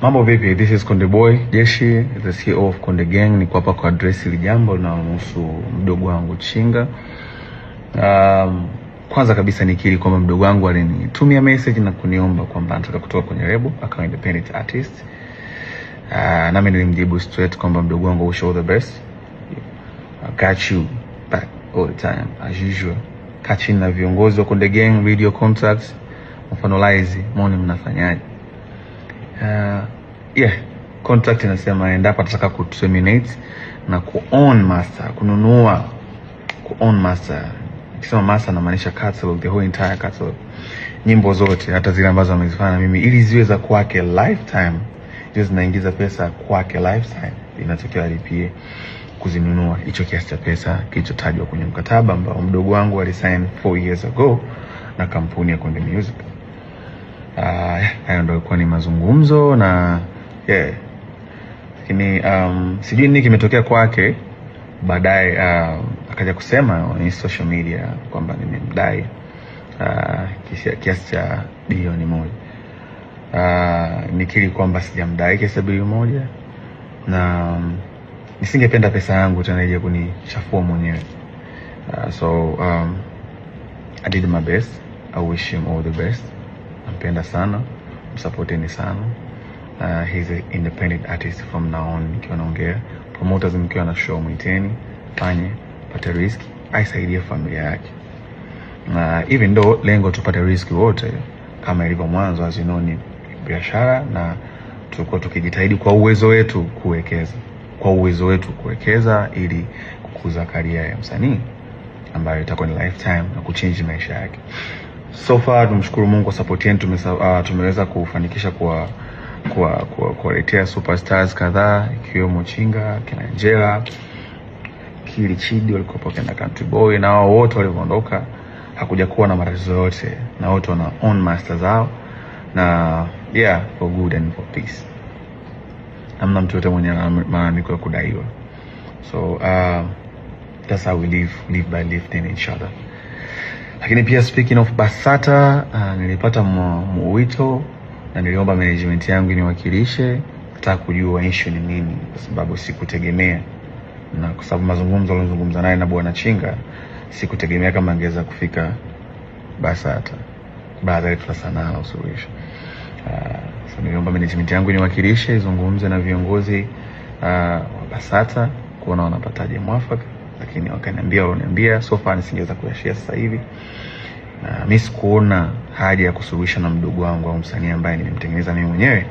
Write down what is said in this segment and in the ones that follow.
Mambo vipi? This is Konde Boy Jeshi, the CEO of Konde Gang. Niko hapa kwa address hili jambo linalohusu mdogo wangu Chinga. Kwanza kabisa nikiri kwamba mdogo wangu alinitumia message na kuniomba kwamba anataka kutoka kwenye label akawa independent artist. Nami nilimjibu straight kwamba mdogo wangu, wish all the best. I got you back all the time as usual. Kachini na viongozi wa Konde Gang, video contracts, mfanolize, muone mnafanyaje. Contract inasema endapo atataka kuterminate na ku-own master, kununua ku-own master. Nikisema master namaanisha catalog, the whole entire catalog. Nyimbo zote hata zile ambazo amezifanya mimi ili ziwe za kwake lifetime. Hizo zinaingiza pesa kwake lifetime. Inatakiwa alipie kuzinunua hicho kiasi cha pesa kilichotajwa kwenye mkataba ambao mdogo wangu alisign 4 years ago na kampuni ya Konde Music. Hayo ndio ilikuwa ni mazungumzo na lakini sijui nini kimetokea kwake baadaye. Akaja kusema kwenye social media kwamba nimemdai kiasi cha bilioni 1. Nikiri kwamba sijamdai kiasi cha bilioni 1 na nisingependa pesa yangu tena ije kunichafua mwenyewe. I did my best. I wish him all the best. Nampenda sana, msupporteni sana. He's an independent artist from now on. Nikiwa naongea promoters, mkiwa na show mwiteni, fanye pate risk, aisaidie familia yake. Even though lengo tupate risk wote kama ilivyo mwanzo, as you know, ni biashara na tulikuwa tukijitahidi kwa uwezo wetu kuwekeza ili kukuza career ya msanii ambayo itakuwa ni lifetime na kuchange maisha yake. So far tumshukuru Mungu kwa support yetu, tumeweza kufanikisha kuwaletea superstars kadhaa ikiwemo Chinga, kina Angela, Kili Chidi walikuwa kina Country Boy, na wao wote waliondoka hakuja kuwa na matatizo yote, na wote wana own master zao na for good and for peace. Hamna mtu yote mwenye malalamiko ya kudaiwa. So that's how we live by lifting each other. Lakini pia speaking of BASATA, nilipata mwito na niliomba management yangu niwakilishe. Nataka kujua issue ni nini, kwa sababu sikutegemea, na kwa sababu mazungumzo alizungumza naye na bwana Chinga, sikutegemea kama angeweza kufika BASATA baada ya sana usuluhisho. So niliomba management yangu niwakilishe, izungumze na viongozi wa BASATA kuona wanapataje mwafaka, lakini wakaniambia so far nisingeweza kuyashia sasa hivi. Na mimi sikuona haja ya kusuluhisha na mdogo wangu au msanii ambaye nimemtengeneza mimi mwenyewe.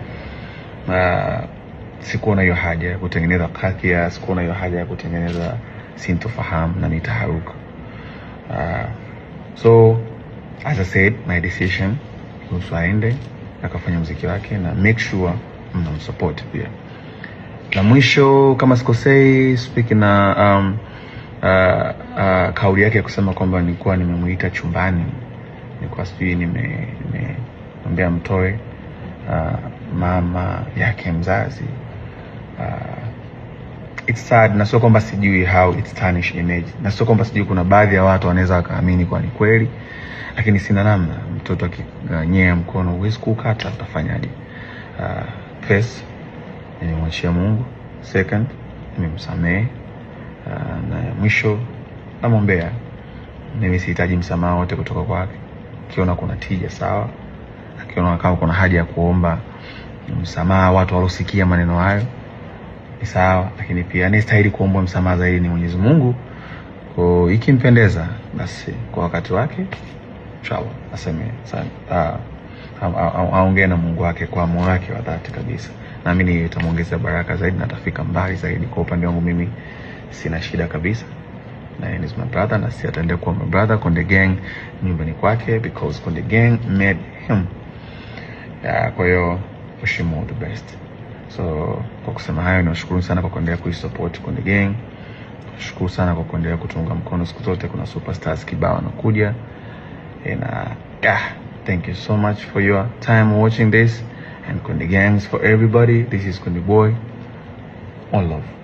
Sikuona hiyo haja ya kutengeneza kakia, sikuona hiyo haja ya kutengeneza sintofahamu na mitaharuka. So as I said, my decision was aende akafanya muziki wake na make sure mnamsupport pia. Na mwisho kama sikosei, speaking na kauli yake ya kusema kwamba nilikuwa nimemuita chumbani, nilikuwa sijui nimemwambia mtoe mama yake mzazi. It's sad, na sio kwamba sijui how it's tarnish image, na sio kwamba sijui kuna baadhi ya watu wanaweza wakaamini kwa ni kweli, lakini sina namna. Mtoto akinyea mkono huwezi kukata, utafanyaje? First, nimemwachia Mungu. Second, nimemsamehe. Na mwisho namwombea. Mimi sihitaji msamaha wote kutoka kwake. Akiona kuna tija sawa, akiona kama kuna haja ya kuomba msamaha watu walosikia maneno hayo ni sawa, lakini pia anastahili kuomba msamaha zaidi ni Mwenyezi Mungu. Kwa ikimpendeza basi kwa wakati wake inshallah aseme sana, aongee na Mungu wake kwa moyo wake wa dhati kabisa. Na mimi nitamuongezea baraka zaidi na atafika mbali zaidi. Kwa upande wangu mimi sina shida kabisa, na yeye ni my brother na si ataendelea kuwa my brother. Konde Gang nyumbani kwake because Konde Gang made him. Kwa hiyo wish him all the best. So kwa kusema hayo, nashukuru sana kwa kuendelea kuisupport Konde Gang. Nashukuru sana kwa kuendelea kutunga mkono siku zote. Kuna superstars kibao wanakuja. And thank you so much for your time watching this. And Konde Gangs for everybody. This is Konde Boy. All love.